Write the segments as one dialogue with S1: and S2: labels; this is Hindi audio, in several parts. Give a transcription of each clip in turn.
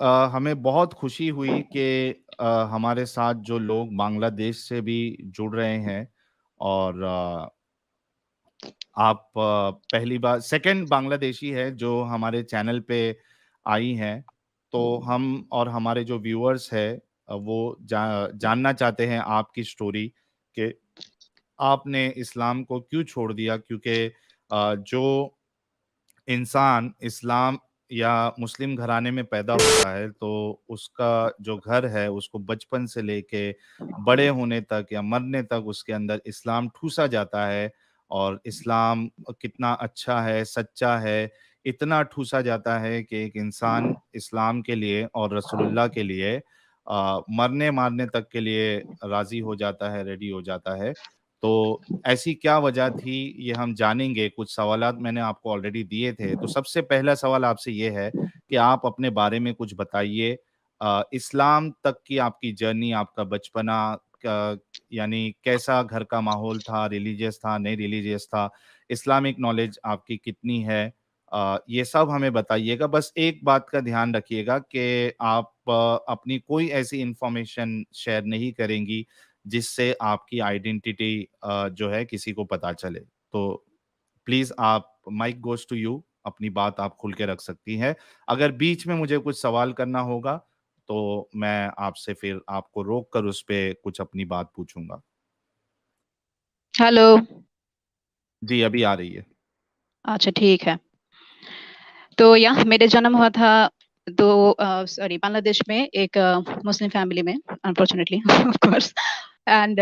S1: हमें बहुत खुशी हुई कि हमारे साथ जो लोग बांग्लादेश से भी जुड़ रहे हैं और आप पहली बार सेकंड बांग्लादेशी है जो हमारे चैनल पे आई हैं। तो हम और हमारे जो व्यूअर्स हैं वो जानना चाहते हैं आपकी स्टोरी कि आपने इस्लाम को क्यों छोड़ दिया, क्योंकि जो इंसान इस्लाम या मुस्लिम घराने में पैदा होता है तो उसका जो घर है उसको बचपन से लेके बड़े होने तक या मरने तक उसके अंदर इस्लाम ठूसा जाता है। और इस्लाम कितना अच्छा है, सच्चा है, इतना ठूसा जाता है कि एक इंसान इस्लाम के लिए और रसूलुल्लाह के लिए मरने मारने तक के लिए राजी हो जाता है, रेडी हो जाता है। तो ऐसी क्या वजह थी, ये हम जानेंगे। कुछ सवालात मैंने आपको ऑलरेडी दिए थे। तो सबसे पहला सवाल आपसे ये है कि आप अपने बारे में कुछ बताइए। इस्लाम तक की आपकी जर्नी, आपका बचपना यानी कैसा घर का माहौल था, रिलीजियस था, नहीं रिलीजियस था, इस्लामिक नॉलेज आपकी कितनी है, ये सब हमें बताइएगा। बस एक बात का ध्यान रखिएगा कि आप अपनी कोई ऐसी इंफॉर्मेशन शेयर नहीं करेंगी जिससे आपकी आइडेंटिटी जो है किसी को पता चले। तो प्लीज आप, माइक गोज टू यू, अपनी बात आप खुल के रख सकती हैं। अगर बीच में मुझे कुछ सवाल करना होगा तो मैं आपसे फिर आपको रोक कर उस पे कुछ अपनी बात पूछूंगा।
S2: हेलो।
S1: जी, अभी आ रही है।
S2: अच्छा, ठीक है। तो यहाँ मेरे जन्म हुआ था तो सॉरी बांग्लादेश में एक मुस्लिम फैमिली में, अनफॉर्चुनेटली ऑफ कोर्स। एंड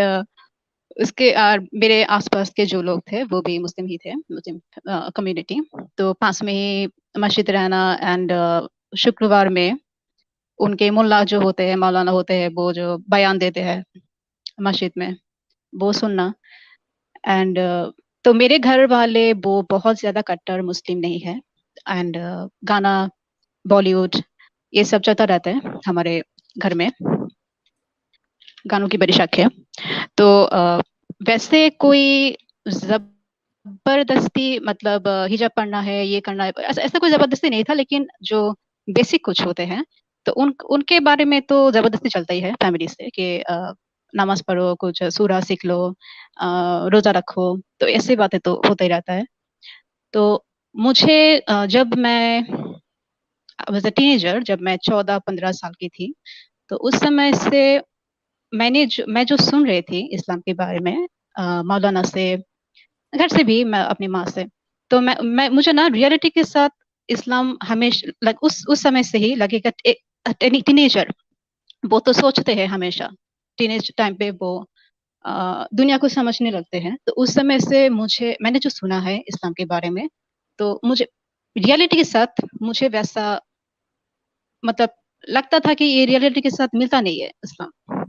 S2: उसके मेरे आसपास के जो लोग थे वो भी मुस्लिम ही थे, मुस्लिम कम्युनिटी। तो पास में ही मस्जिद रहना। एंड शुक्रवार में उनके मुल्ला जो होते हैं, मौलाना होते हैं, वो जो बयान देते हैं मस्जिद में, वो सुनना। एंड तो मेरे घर वाले वो बहुत ज्यादा कट्टर मुस्लिम नहीं है। एंड गाना, बॉलीवुड, ये सब चलता रहता है हमारे घर में। गानों की बड़ी शक है। तो वैसे कोई जबरदस्ती मतलब हिजाब पढ़ना है, ये करना है, ऐसा ऐसा कोई जबरदस्ती नहीं था। लेकिन जो बेसिक कुछ होते हैं तो उनके बारे में तो जबरदस्ती चलता ही है फैमिली से कि नमाज पढ़ो, कुछ सूरा सीख लो, रोजा रखो। तो ऐसी बातें तो होता ही रहता है। तो मुझे जब मैं एज अ टीनेजर, जब मैं 14-15 साल की थी, तो उस समय से मैं जो सुन रही थी इस्लाम के बारे में, मौलाना से, घर से भी, मैं अपनी माँ से। तो मैं मुझे ना रियलिटी के साथ इस्लाम हमेशा उस समय से ही लगेगा। टीनेजर वो तो सोचते हैं हमेशा, टीनेज टाइम पे वो दुनिया को समझने लगते हैं। तो उस समय से मैंने जो सुना है इस्लाम के बारे में, तो मुझे रियलिटी के साथ मुझे वैसा मतलब लगता था कि ये रियलिटी के साथ मिलता नहीं है इस्लाम।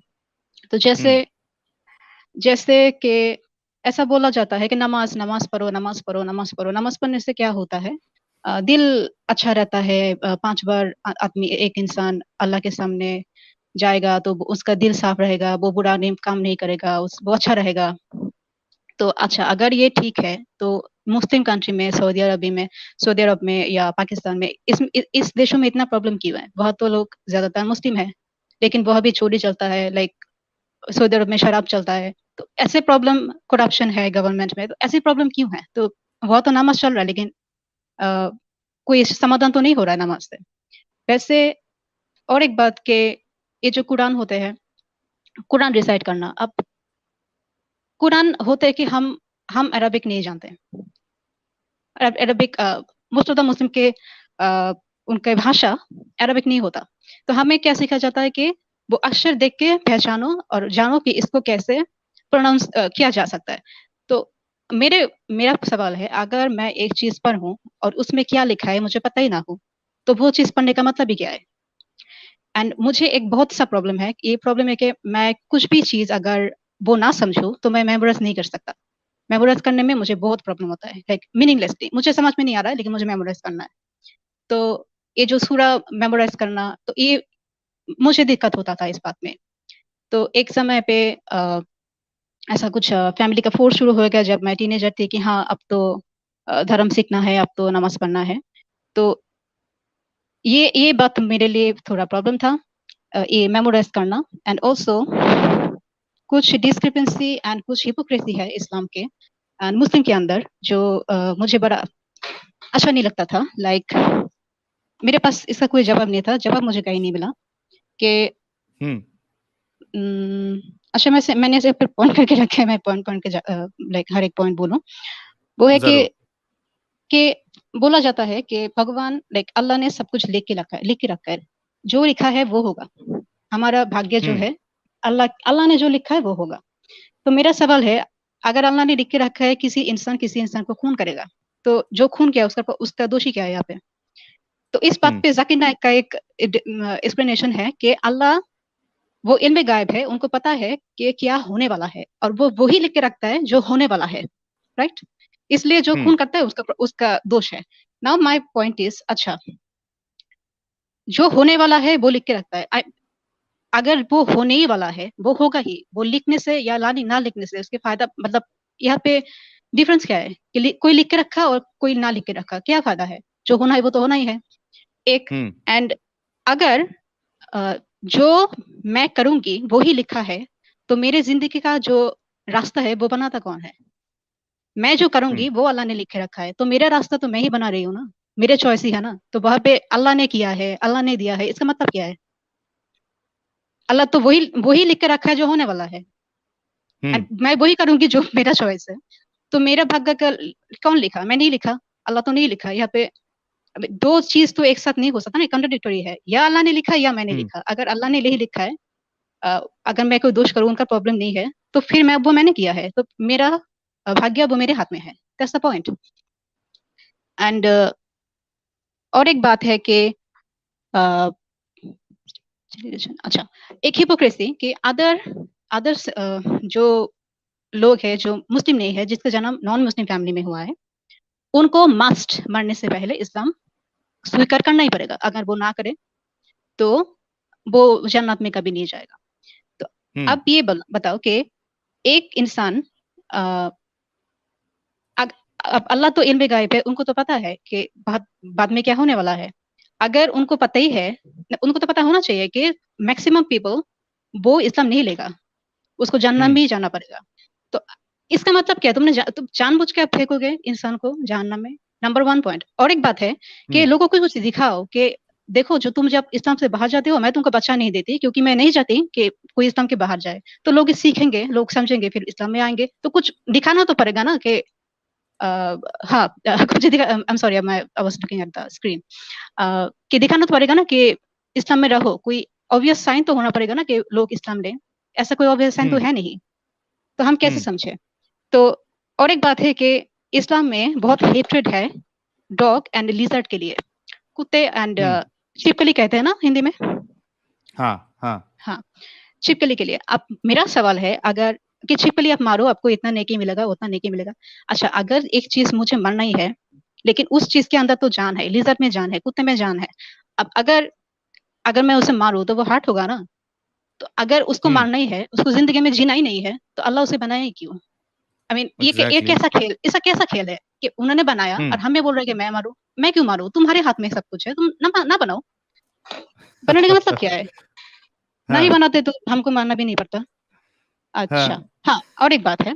S2: तो जैसे
S1: हम्म।
S2: जैसे कि ऐसा बोला जाता है कि नमाज नमाज पढ़ो, नमाज पढ़ो, नमाज पढ़ो। नमाज पढ़ने से क्या होता है? दिल अच्छा रहता है। 5 बार आदमी, एक इंसान अल्लाह के सामने जाएगा तो उसका दिल साफ रहेगा, वो बुरा नहीं काम नहीं करेगा, वो अच्छा रहेगा। तो अच्छा, अगर ये ठीक है तो मुस्लिम कंट्री में, सऊदी अरब में या पाकिस्तान में, इस देशों में इतना प्रॉब्लम क्यों है? वहाँ तो लोग ज्यादातर मुस्लिम है, लेकिन वहाँ भी चोरी चलता है, लाइक सऊदी अरब में शराब चलता है। तो ऐसे प्रॉब्लम, करप्शन है गवर्नमेंट में, तो ऐसी प्रॉब्लम क्यों है? तो वहाँ तो नमाज चल रहा है, लेकिन अ, कोई समाधान तो नहीं हो रहा है नमाज से। वैसे और एक बात के, ये जो कुरान होते हैं, कुरान रिसाइट करना। अब कुरान होते है कि हम अरबिक नहीं जानते। Arabic, most of the Muslim के उनके भाषा अरबिक नहीं होता। तो हमें क्या सीखा जाता है कि वो अक्षर देख के पहचानो और जानो कि इसको कैसे प्रोनाउंस किया जा सकता है। तो मेरा सवाल है, अगर मैं एक चीज पढ़ूं और उसमें क्या लिखा है मुझे पता ही ना हो, तो वो चीज पढ़ने का मतलब ही क्या है? एंड मुझे एक बहुत सा प्रॉब्लम है। ये प्रॉब्लम है कि मैं कुछ भी चीज अगर वो ना समझूं तो मैं मेमोराइज नहीं कर सकता। मेमोराइज करने में मुझे बहुत प्रॉब्लम होता है, लाइक मीनिंगलेसली मुझे समझ में नहीं आ रहा है, लेकिन मुझे मेमोराइज करना है। तो ये जो सूरा मेमोराइज करना, तो ये मुझे दिक्कत होता था इस बात में। तो एक समय पे ऐसा कुछ फैमिली का फोर्स शुरू हो गया जब मैं टीनेजर थी कि हाँ, अब तो धर्म सीखना है, अब तो नमाज पढ़ना है। तो ये बात मेरे लिए थोड़ा प्रॉब्लम था, ये मेमोराइज करना। एंड ऑल्सो कुछ डिस्क्रिपेंसी एंड कुछ हिपोक्रेसी है इस्लाम के एंड मुस्लिम के अंदर, जो मुझे बड़ा अच्छा नहीं लगता था। लाइक मेरे पास इसका कोई जवाब नहीं था, जवाब मुझे कहीं नहीं मिला कि
S1: हम्म
S2: अच्छा मैंने इसे फिर पॉइंट करके रखा है, मैं पॉइंट पॉइंट के लाइक हर एक पॉइंट बोलूं। वो है
S1: जरूर।
S2: कि बोला जाता है कि भगवान लाइक अल्लाह ने सब कुछ लिख के रखा है, जो लिखा है वो होगा। हमारा भाग्य जो
S1: हम्म
S2: है, अल्लाह अल्लाह ने जो लिखा है वो होगा। तो मेरा सवाल है, अगर अल्लाह ने लिख के रखा है किसी इंसान को खून करेगा, तो जो खून किया उसका दोषी क्या है यहाँ पे? तो इस बात
S1: हम्म
S2: पे जाकिर नाइक का एक एक्सप्लेनेशन है कि अल्लाह वो इल्म गायब है, उनको पता है कि क्या होने वाला है, और वो वही लिख के रखता है जो होने वाला है, राइट? इसलिए जो
S1: हम्म
S2: खून करता है उसका उसका दोष है। नाउ माय पॉइंट इज, अच्छा जो होने वाला है वो लिख के रखता है, अगर वो होने ही वाला है वो होगा ही, वो लिखने से या लानी ना लिखने से उसके फायदा मतलब यहाँ पे डिफरेंस क्या है कि कोई लिख के रखा और कोई ना लिख के रखा, क्या फायदा है? जो होना है वो तो होना ही है, एक।
S1: हम्म
S2: एंड अगर जो मैं करूंगी वो ही लिखा है, तो मेरे जिंदगी का जो रास्ता है वो बनाता कौन है? मैं जो
S1: हम्म
S2: करूंगी वो अल्लाह ने लिखे रखा है, तो मेरा रास्ता तो मैं ही बना रही हूँ ना, मेरे चॉइस ही है ना। तो वहां पे अल्लाह ने किया है, अल्लाह ने दिया है, इसका मतलब क्या है? अल्लाह तो वही वही लिख के रखा है जो होने वाला है,
S1: हम्म
S2: एंड मैं वही करूंगी जो मेरा चॉइस है। तो मेरा भाग्य का कौन लिखा? मैं नहीं लिखा, अल्लाह तो नहीं लिखा यहाँ पे। अब दो चीज तो एक साथ नहीं हो सकता ना, कॉन्ट्रडिक्टरी है, या अल्लाह ने लिखा या मैंने
S1: हम्म
S2: लिखा। अगर अल्लाह ने नहीं लिखा है, अगर मैं कोई दोष करूँ उनका प्रॉब्लम नहीं है, तो फिर वो मैंने किया है, तो मेरा भाग्य वो मेरे हाथ में है, दैट्स द पॉइंट। एंड और एक बात है कि अ, अच्छा, एक हिपोक्रेसी कि अदर्स जो लोग हैं जो मुस्लिम नहीं है, जिसका जन्म नॉन मुस्लिम फैमिली में हुआ है, उनको मस्ट मरने से पहले इस्लाम स्वीकार करना ही पड़ेगा। अगर वो ना करे तो वो जन्नत में कभी नहीं जाएगा। तो
S1: हम्म
S2: अब ये बताओ कि एक इंसान अ, अब अल्लाह तो इल्म गायब है, उनको तो पता है कि बाद बाद में क्या होने वाला है। अगर उनको पता ही है, उनको तो पता होना चाहिए कि मैक्सिमम पीपल वो इस्लाम नहीं लेगा, उसको जहन्नम
S1: हम्म
S2: भी जाना पड़ेगा। तो इसका मतलब क्या है? तुम जानबूझ के आप फेंकोगे इंसान को जहन्नम में? Number one point. और एक बात है कि
S1: हम्म
S2: लोगों को कुछ दिखाओ कि देखो, जो तुम जब इस्लाम से बाहर जाते हो, मैं तुमको बच्चा नहीं देती क्योंकि मैं नहीं चाहती कि कोई इस्लाम के बाहर जाए। तो लोग सीखेंगे, लोग समझेंगे, फिर इस्लाम में आएंगे। तो कुछ दिखाना तो पड़ेगा ना कि हाँ, कुछ दिखा। आई एम सॉरी, मैं I was looking at the screen. कि दिखाना तो पड़ेगा ना कि इस्लाम में रहो, कोई ऑब्वियस साइन तो होना पड़ेगा ना कि लोग इस्लाम लें। ऐसा कोई ऑब्वियस साइन तो
S1: हम्म
S2: है नहीं, तो हम कैसे
S1: हम्म
S2: समझे? तो और एक बात है कि इस्लाम में बहुत हेट्रेड है डॉग एंड लिजर्ड के लिए, कुत्ते एंड
S1: हम्म
S2: छिपकली कहते हैं ना हिंदी में।
S1: हाँ हाँ
S2: हाँ, छिपकली के लिए। अब मेरा सवाल है, अगर कि छिपकली आप मारो आपको इतना नेकी मिलेगा, उतना नेकी मिलेगा। अच्छा, अगर एक चीज मुझे मरना ही है, लेकिन उस चीज के अंदर तो जान है, लिजर्ड में जान है, कुत्ते में जान है। अब अगर अगर मैं उसे मारूं तो वो हार्ट होगा ना। तो अगर उसको
S1: हम्म
S2: मारना ही है, उसको जिंदगी में जीना ही नहीं है, तो अल्लाह उसे बनाया ही क्यों? आई मीन ये
S1: एग्जैक्टली।
S2: कैसा खेल, ऐसा कैसा खेल है कि उन्होंने बनाया और
S1: हम्म
S2: हमें बोल रहे हैं कि मैं मारूं? मैं क्यों मारूं? तुम्हारे हाथ में सब कुछ है, तुम ना बनाओ। बनाने का मतलब क्या है? नहीं
S1: हाँ
S2: बनाते तो हमको मानना भी नहीं पड़ता। अच्छा,
S1: हाँ
S2: हाँ, और एक बात है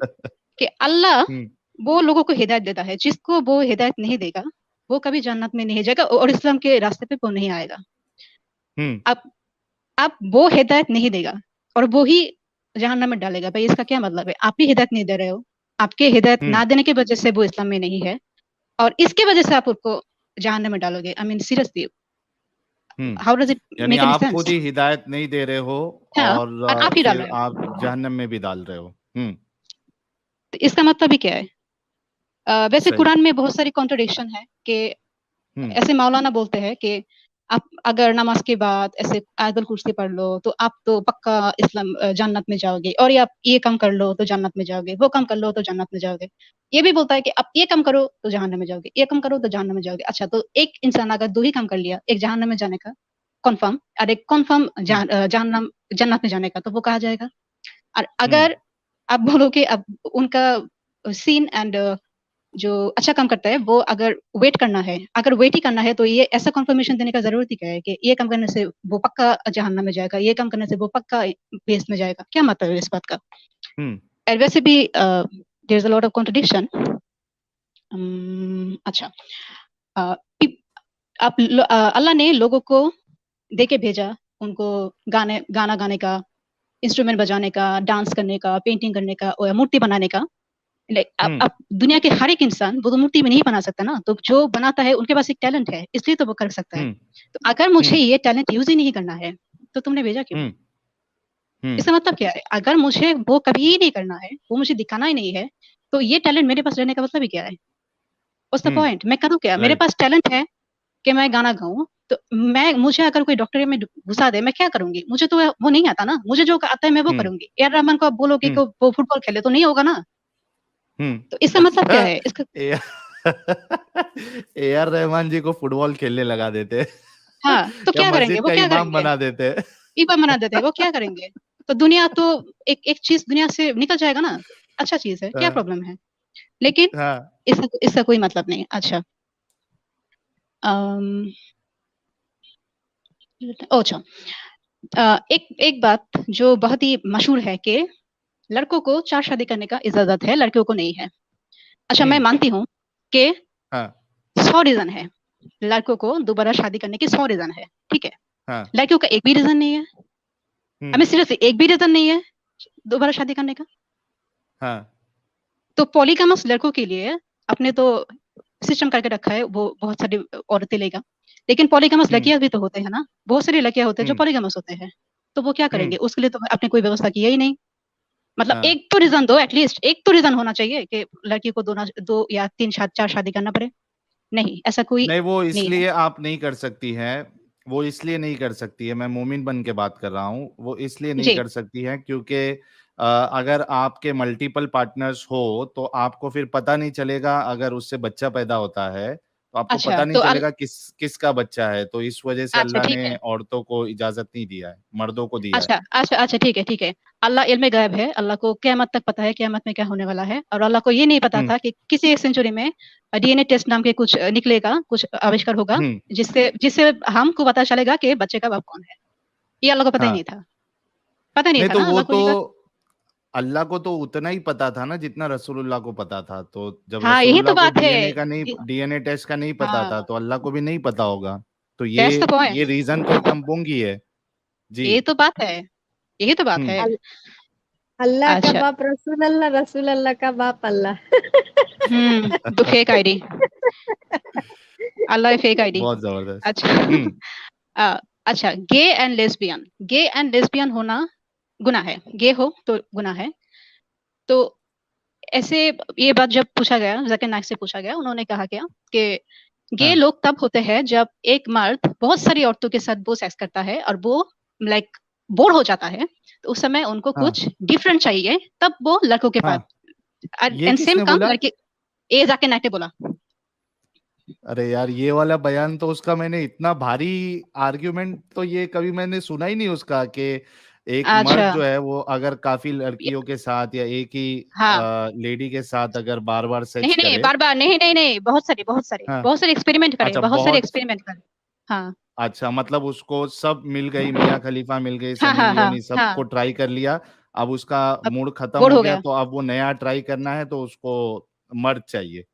S2: कि अल्लाह
S1: हम्म
S2: वो लोगों को हिदायत देता है, जिसको वो हिदायत नहीं देगा वो कभी जन्नत में नहीं जाएगा और इस्लाम के रास्ते पे वो नहीं आएगा।
S1: हम्म
S2: अब अब वो हिदायत नहीं देगा और वो ही जहन्नम में डालेगा। भाई इसका क्या मतलब है? आप ही हिदायत नहीं दे रहे हो, आपके हिदायत
S1: हम्म
S2: ना देने की वजह से वो इस्लाम में नहीं है, और इसके वजह से आप उसको जहन्नम में डालोगे। I mean seriously,
S1: hmm
S2: how does it
S1: यानी
S2: मेक एनी
S1: आप
S2: सेंस?
S1: खुद ही हिदायत नहीं दे रहे हो
S2: हाँ,
S1: और
S2: और आप ही डाल
S1: फिर
S2: रहे
S1: आप
S2: हो।
S1: जहन्नम में भी डाल रहे हो।
S2: तो इसका मतलब ही क्या है? वैसे
S1: सही।
S2: कुरान में बहुत सारी कॉन्ट्रडिक्शन है कि
S1: हम्म
S2: ऐसे मौलाना बोलते हैं कि आप अगर नमाज के बाद ऐसे आयतुल कुर्सी पढ़ लो तो आप तो पक्का इस्लाम जन्नत में जाओगे, और ये आप ये काम कर लो तो जन्नत में जाओगे, वो काम कर लो तो जन्नत में जाओगे। ये भी बोलता है कि आप ये काम करो तो जहन्नम में जाओगे, ये काम करो तो जहन्नम में जाओगे। अच्छा, तो एक इंसान अगर दो ही काम कर लिया, एक जहन्नम में जाने का कन्फर्म और एक कन्फर्म
S1: हम्म
S2: जहन्नम जन्नत में जाने का, तो वो कहा जाएगा। और
S1: हम्म
S2: अगर आप बोलो कि अब उनका सीन एंड जो अच्छा काम करता है वो अगर वेट करना है, अगर वेट ही करना है तो ये ऐसा कंफर्मेशन देने का जरूरत ही क्या है कि ये काम करने से वो पक्का जहन्नम में जाएगा, ये काम करने से वो पक्का बेस में जाएगा, क्या मतलब है इस बात का?
S1: हम्म
S2: और वैसे भी there is a lot of contradiction. अच्छा, अ, अल्लाह ने लोगों को दे के भेजा, उनको गाना गाने का, इंस्ट्रूमेंट बजाने का, डांस करने का, पेंटिंग करने का और मूर्ति बनाने का। लाइक
S1: हम्म
S2: अब दुनिया के हर एक इंसान वो तो मूर्ति में नहीं बना सकता ना, तो जो बनाता है उनके पास एक टैलेंट है, इसलिए तो वो कर सकता है।
S1: हम्म
S2: तो अगर मुझे
S1: हम्म
S2: ये टैलेंट यूज ही नहीं करना है तो तुमने भेजा क्यों?
S1: हम्म हम्म
S2: इसका मतलब क्या है? अगर मुझे वो कभी ही नहीं करना है, वो मुझे दिखाना ही नहीं है, तो ये टैलेंट मेरे पास रहने का मतलब ही क्या है? What's the
S1: hmm
S2: point? मैं करूँ क्या? मेरे
S1: राइट
S2: पास टैलेंट है कि मैं गाना गाऊं, तो मैं मुझे अगर कोई डॉक्टरी में घुसा दे, मैं क्या करूंगी? मुझे तो वो नहीं आता ना, मुझे जो आता है मैं वो
S1: हम्म
S2: करूंगी। ए आर रहमान को आप बोलोगे कि
S1: हम्म
S2: वो फुटबॉल खेले तो नहीं होगा ना। तो इसका मतलब क्या
S1: हम्म
S2: है इसका?
S1: ए ए आर रहमान जी को फुटबॉल खेलने लगा देते
S2: हाँ, तो
S1: या
S2: क्या करेंगे?
S1: मस्जिद
S2: वो
S1: का
S2: क्या
S1: इमाम
S2: करेंगे?
S1: बना देते
S2: ईबा बना देते हैं, वो क्या करेंगे? तो दुनिया तो एक एक चीज दुनिया से निकल जाएगा ना, अच्छा चीज है, क्या
S1: हाँ
S2: प्रॉब्लम है? लेकिन
S1: हाँ
S2: इसका इसका कोई मतलब नहीं। अच्छा, अम, अच्छा, एक एक बात जो बहुत ही मशहूर है कि लड़कों को 4 शादी करने का इजाजत है, लड़कियों को नहीं है। अच्छा, मैं
S1: हम्म
S2: मानती हूँ कि
S1: हाँ
S2: 100 रीजन है, लड़कों को दोबारा शादी करने के 100 रीजन है, ठीक है।
S1: हाँ
S2: लड़कियों का एक भी रीजन नहीं है।
S1: हम्म
S2: हमें सीरियसली एक भी रीजन नहीं है दोबारा शादी करने का।
S1: हाँ
S2: तो पॉलीगामस लड़कों के लिए अपने तो सिस्टम करके रखा है, वो बहुत सारी औरतें लेगा। लेकिन पॉलीगामस
S1: हम्म
S2: लड़कियां भी तो होते हैं ना, बहुत सारी लड़कियां होते हैं जो
S1: हम्म
S2: पॉलीगामस होते हैं। तो वो क्या
S1: हम्म
S2: करेंगे? उसके लिए तो आपने कोई व्यवस्था किया ही नहीं। मतलब
S1: हाँ
S2: एक तो रीजन दो, एटलीस्ट एक तो रीजन होना चाहिए कि लड़की को दो या तीन चार शादी करना पड़े। नहीं, ऐसा कोई
S1: नहीं वो
S2: नहीं है।
S1: इसलिए आप नहीं कर सकती है, वो इसलिए नहीं कर सकती है, मैं मोमिन बन के बात कर रहा हूँ, वो इसलिए नहीं
S2: जी।
S1: कर सकती है क्योंकि अगर आपके मल्टीपल पार्टनर्स हो तो आपको फिर पता नहीं चलेगा, अगर उससे बच्चा पैदा होता है तो आपको
S2: अच्छा
S1: पता नहीं
S2: तो
S1: चलेगा किसका बच्चा है, तो इस वजह से
S2: अच्छा
S1: अल्लाह
S2: ठीक
S1: ने
S2: है।
S1: औरतों को इजाजत नहीं दिया है, मर्दों को दिया है।
S2: अच्छा अच्छा अच्छा, ठीक है ठीक है। अल्लाह इल्म गायब है, अल्लाह को क़यामत तक पता है क़यामत में क्या होने वाला है, और अल्लाह को ये नहीं पता
S1: हम्म
S2: था कि किसी एक सेंचुरी में डीएनए टेस्ट नाम के कुछ निकलेगा, कुछ आविष्कार होगा,
S1: हम्म
S2: जिससे जिससे हमको पता चलेगा कि बच्चे का बाप कौन है। ये अल्लाह को पता ही
S1: हाँ
S2: नहीं था। पता नहीं
S1: नहीं
S2: था
S1: तो
S2: ना
S1: वो
S2: अल्लाह को
S1: तो
S2: ये बात।
S1: अल्लाह को तो उतना ही पता था ना जितना रसूलुल्लाह को पता था, तो जब
S2: हाँ, यही तो
S1: रसूलुल्लाह को
S2: बात है।
S1: डीएनए टेस्ट का नहीं पता था
S2: हाँ,
S1: तो अल्लाह को भी नहीं पता होगा, तो
S2: दैट्स द
S1: ये
S2: पॉइंट।
S1: रीजन तो एकदम बोंगी है। जी।
S2: यही तो बात है, यही तो बात है।
S1: हम्म
S3: अल, अल्लाह का
S2: अच्छा।
S3: बाप रसूल अल्लाह का बाप अल्लाह।
S2: The fake ID. अल्लाह फेक आईडी।
S1: बहुत जबरदस्त।
S2: अच्छा।
S1: हम्म
S2: अच्छा, गे एंड लेस्बियन होना गुनाह है। गे हो तो गुनाह है। तो ऐसे ये बात जब पूछा गया, जाकिर नाइक से पूछा गया, उन्होंने कहा क्या कि गे
S1: हाँ
S2: लोग तब होते हैं जब एक मर्द बहुत सारी औरतों के साथ वो सेक्स करता है और वो लाइक बोर हो जाता है, तो उस समय उनको
S1: हाँ
S2: कुछ डिफरेंट चाहिए, तब वो लड़कों के पास।
S1: हाँ ये
S2: एंड सेम
S1: किसने
S2: काम
S1: बोला?
S2: लड़के। ए जाकिर नाइक ने बोला।
S1: अरे यार ये वाला बयान तो उसका मैंने इतना भारी आर्ग्यूमेंट तो ये कभी मैंने सुना ही नहीं उसका, कि एक
S2: अच्छा।
S1: मर्द जो है वो अगर काफी लड़कियों के साथ या एक ही
S2: हाँ।
S1: लेडी के साथ अगर बार बार
S2: नहीं
S1: सेक्स
S2: नहीं,
S1: करे।
S2: बार बार नहीं नहीं नहीं,
S1: हाँ
S2: बहुत सारे एक्सपेरिमेंट करे,
S1: अच्छा
S2: बहुत सारे
S1: बहुत
S2: एक्सपेरिमेंट करे। हाँ
S1: अच्छा, मतलब उसको सब मिल गई, मियाँ खलीफा मिल गई,
S2: हाँ
S1: सनी
S2: हाँ हाँ
S1: लियोनी, सबको
S2: हाँ।
S1: ट्राई कर लिया, अब उसका
S2: अब
S1: मूड खत्म
S2: बोर
S1: हो
S2: हो
S1: गया
S2: गया।
S1: तो अब वो नया ट्राई करना है तो उसको मर्द चाहिए।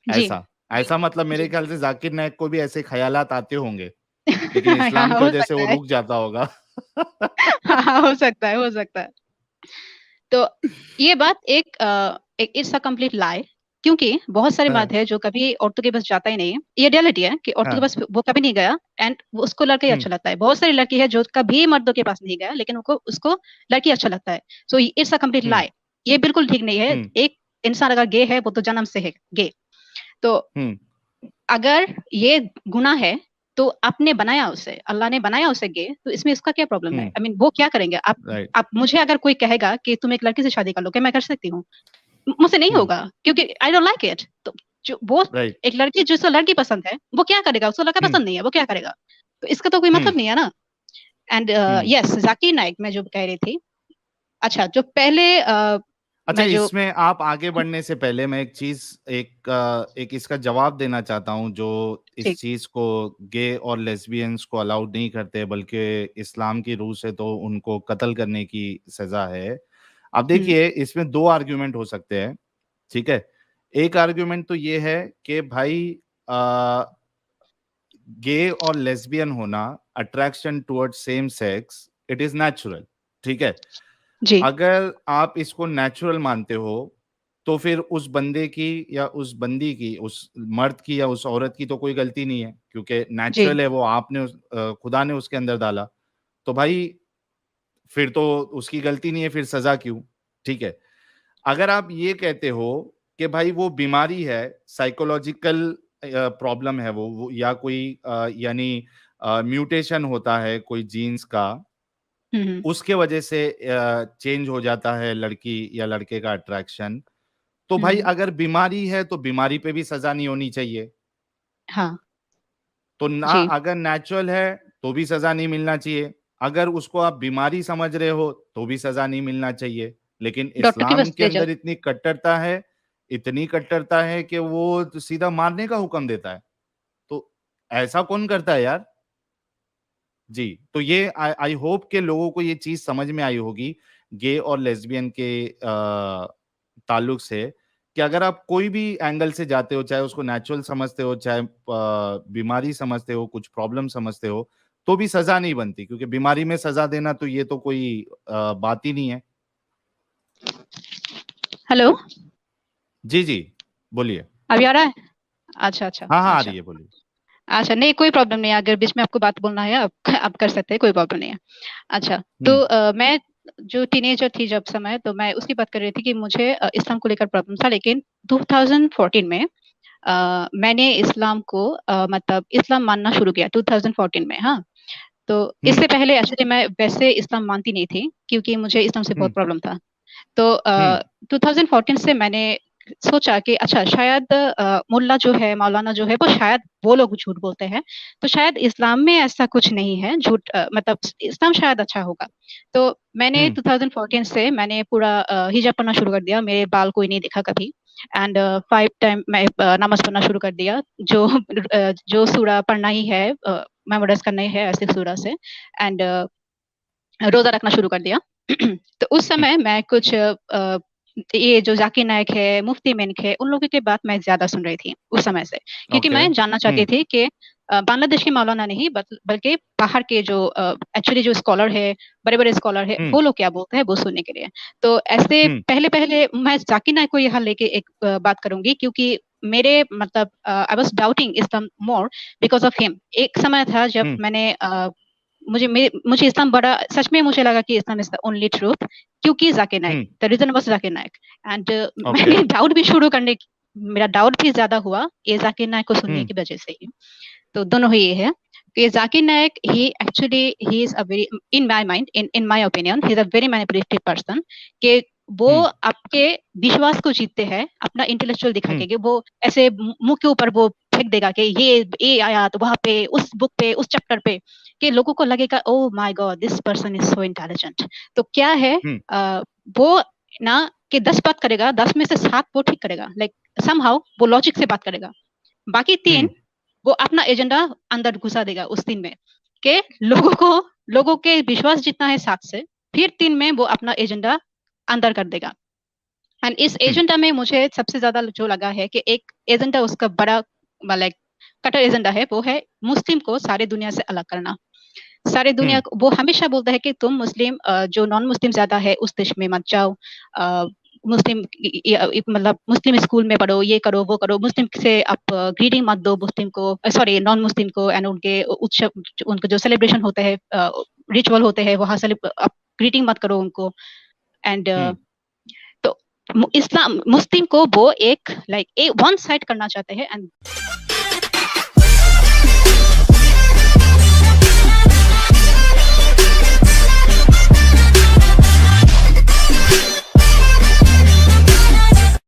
S2: जी
S1: ऐसा
S2: जी
S1: ऐसा मतलब मेरे
S2: जी।
S1: ख्याल से जाकिर नाइक को भी ऐसे ख्यालात आते होंगे, लेकिन
S2: हाँ,
S1: इस्लाम की
S2: हो
S1: वजह से
S2: सकता
S1: वो
S2: है।
S1: रुक जाता होगा।
S2: हाँ हाँ, हो सकता है, हो सकता है। तो ये बात एक इट्स अ कंप्लीट लाई, क्योंकि बहुत सारे
S1: हाँ
S2: मर्द है जो कभी औरतों के पास जाता ही नहीं है। ये रियलिटी है कि औरतों के
S1: हाँ
S2: पास वो कभी नहीं गया, एंड उसको लड़का ही
S1: हम्म
S2: अच्छा लगता है। बहुत सारी लड़की है जो कभी मर्दों के पास नहीं गया, लेकिन उनको उसको लड़की अच्छा लगता है। सो इट्स अ कंप्लीट
S1: हम्म
S2: लाई। ये बिल्कुल ठीक नहीं है।
S1: हम्म
S2: एक इंसान अगर गे है वो तो जन्म से है गे। तो
S1: हम्म
S2: अगर ये गुनाह है, तो आपने बनाया उसे, अल्लाह ने बनाया उसे गे, तो इसमें इसका क्या प्रॉब्लम है?
S1: हम्म
S2: आई मीन वो क्या करेंगे?
S1: राइट
S2: आप मुझे अगर कोई कहेगा कि तुम एक लड़की से शादी कर लो, क्या मैं कर सकती हूँ? मुझसे नहीं
S1: हम्म
S2: होगा, क्योंकि आई डोंट लाइक इट। तो जो वो
S1: राइट
S2: एक लड़की जिसको लड़की पसंद है वो क्या करेगा? उसको लड़का
S1: हम्म
S2: पसंद नहीं है, वो क्या करेगा? तो इसका तो कोई
S1: हम्म
S2: मतलब नहीं है ना। And
S1: hmm
S2: yes, Zakir Naik मैं जो कह रही थी। अच्छा, जो पहले
S1: अच्छा,
S2: मैं जो
S1: इसमें आप आगे बढ़ने से पहले मैं एक इसका जवाब देना चाहता हूँ, जो इस
S2: ठीक
S1: चीज को गे और लेस्बियंस को अलाउड नहीं करते, बल्कि इस्लाम की रूह से तो उनको कत्ल करने की सजा है। अब देखिए, इसमें दो आर्ग्यूमेंट हो सकते हैं, ठीक है। एक आर्ग्यूमेंट तो ये है कि भाई गे और लेस्बियन होना, attraction towards same sex, it is natural, ठीक है।
S2: जी
S1: अगर आप इसको नेचुरल मानते हो, तो फिर उस बंदे की या उस बंदी की, उस मर्द की या उस औरत की तो कोई गलती नहीं है, क्योंकि
S2: जी
S1: नेचुरल है वो, खुदा ने उसके अंदर डाला। तो भाई फिर तो उसकी गलती नहीं है, फिर सजा क्यों? ठीक है। अगर आप ये कहते हो कि भाई वो बीमारी है, साइकोलॉजिकल प्रॉब्लम है वो, या कोई यानी म्यूटेशन होता है कोई जीन्स का,
S2: हम्म
S1: उसके वजह से चेंज हो जाता है लड़की या लड़के का अट्रैक्शन, तो भाई
S2: हम्म
S1: अगर बीमारी है तो बीमारी पे भी सजा नहीं होनी चाहिए।
S2: हाँ
S1: तो ना,
S2: जी
S1: अगर नेचुरल है तो भी सजा नहीं मिलना चाहिए, अगर उसको आप बीमारी समझ रहे हो तो भी सजा नहीं मिलना चाहिए। लेकिन
S2: डॉक्टर के
S1: इस्लाम
S2: पास
S1: के
S2: ले जाओ।
S1: अंदर इतनी कट्टरता है, इतनी कट्टरता है कि वो तो सीधा मारने का हुक्म देता है। तो ऐसा कौन करता है यार? जी, तो ये आई आई होप के लोगों को ये चीज़ समझ में आई होगी, गे और लेस्बियन के ताल्लुक से, कि अगर आप कोई भी एंगल से जाते हो, चाहे उसको नेचुरल समझते हो, चाहे बीमारी समझते हो, कुछ प्रॉब्लम समझते हो, तो भी सज़ा नहीं बनती, क्योंकि बीमारी में सज़ा देना तो ये तो कोई बात ही नहीं है।
S2: हेलो,
S1: जी, जी, बोलिए।
S2: अभी आ रहा है? अच्छा अच्छा
S1: हाँ, हाँ, आ
S2: अच्छा।
S1: रही है, बोलिए।
S2: अच्छा नहीं, कोई प्रॉब्लम नहीं है, अगर बीच में आपको बात बोलना है आप कर सकते हैं, कोई प्रॉब्लम नहीं है। अच्छा, तो
S1: हुँ,
S2: मैं जो टीनेजर थी जब समय, तो मैं उसकी बात कर रही थी कि मुझे इस्लाम को लेकर प्रॉब्लम था, लेकिन 2014 में मैंने इस्लाम को मतलब इस्लाम मानना शुरू किया 2014 में। हाँ, तो
S1: हुँ,
S2: इससे पहले एक्चुअली मैं वैसे इस्लाम मानती नहीं थी, क्योंकि मुझे इस्लाम से
S1: हुँ,
S2: बहुत प्रॉब्लम था। तो
S1: हुँ,
S2: 2014 से मैंने सोचा कि अच्छा, शायद मुल्ला जो है, मौलाना जो है, वो शायद वो लोग झूठ बोलते हैं, तो शायद इस्लाम में ऐसा कुछ नहीं है, झूठ मतलब इस्लाम शायद अच्छा होगा। तो मैंने
S1: हुँ,
S2: 2014 से मैंने पूरा हिजाब पढ़ना शुरू कर दिया, मेरे बाल कोई नहीं दिखा कभी। एंड 5 टाइम मैं नमाज पढ़ना शुरू कर दिया, जो सूरा पढ़ना ही है, मेमोराइज करना ही है ऐसे सूरा से। एंड रोजा रखना शुरू कर दिया। तो उस
S1: हुँ,
S2: समय मैं कुछ ये जो जाकिर नायक है, मुफ्ती मेनक है, उन लोगों की बात मैं ज्यादा सुन रही थी उस समय से, क्योंकि
S1: ओके।
S2: मैं जानना चाहती
S1: हुँ,
S2: थी कि बांग्लादेश के मौलाना नहीं, बल्कि बाहर के जो एक्चुअली जो स्कॉलर है, बड़े बड़े स्कॉलर है,
S1: हुँ,
S2: वो लोग क्या बोलते हैं वो सुनने के लिए। तो ऐसे
S1: हुँ,
S2: पहले पहले मैं जाकिर नायक को यहाँ लेके एक बात करूंगी, क्योंकि मेरे मतलब I was doubting Islam more because of him. एक समय था जब
S1: हुँ,
S2: मैंने मुझे इस्लाम बड़ा, सच में मुझे लगा कि Islam is the only truth, क्योंकि जाकिर नायक,
S1: हुँ,
S2: the reason was Zakir Naik. And
S1: okay.
S2: मैंने डाउट भी शुरू करने, मेरा डाउट भी ज्यादा हुआ ये जाकिर नायक को सुनने
S1: हुँ,
S2: की वजह से ही। तो दोनों ही ये है कि Zakir Naik he is a very, in my mind, in my opinion, he is a very manipulative person. कि वो
S1: हुँ,
S2: आपके विश्वास को जीतते हैं अपना इंटेलेक्चुअल दिखा
S1: हुँ,
S2: के, कि वो ऐसे मुंह के ऊपर वो फेंक देगा कि ये आया तो वहां पे उस बुक पे उस चैप्टर पे, कि लोगों को लगेगा oh my God this person is so intelligent. तो क्या है,
S1: हुँ,
S2: वो ना कि 10 बात करेगा, 10 में से 7 वो ठीक करेगा, लाइक समहाउ वो लॉजिक से बात करेगा। बाकी
S1: हुँ,
S2: 3 वो अपना एजेंडा अंदर घुसा देगा उस 3 में, के लोगों के विश्वास जितना है 7 से, फिर 3 में वो अपना एजेंडा अंदर कर देगा। एंड इस
S1: हुँ,
S2: एजेंडा में मुझे सबसे ज्यादा जो लगा है कि एक एजेंडा उसका बड़ा, लाइक कटर एजेंडा है, वो है मुस्लिम को सारे दुनिया से अलग करना। सारे दुनिया
S1: हुँ,
S2: को वो हमेशा बोलता है कि तुम मुस्लिम, जो नॉन मुस्लिम ज्यादा है उस देश में मत जाओ, मुस्लिम मतलब मुस्लिम स्कूल में पढ़ो, ये करो वो करो, मुस्लिम से आप ग्रीटिंग मत दो मुस्लिम को, सॉरी नॉन मुस्लिम को, एंड उनके उत्सव, उनके जो सेलिब्रेशन होते हैं, रिचुअल होते हैं, वहां से आप ग्रीटिंग मत करो उनको। एंड
S1: हुँ,
S2: तो इस्लाम मुस्लिम को वो एक लाइक वन साइड करना चाहते हैं। एंड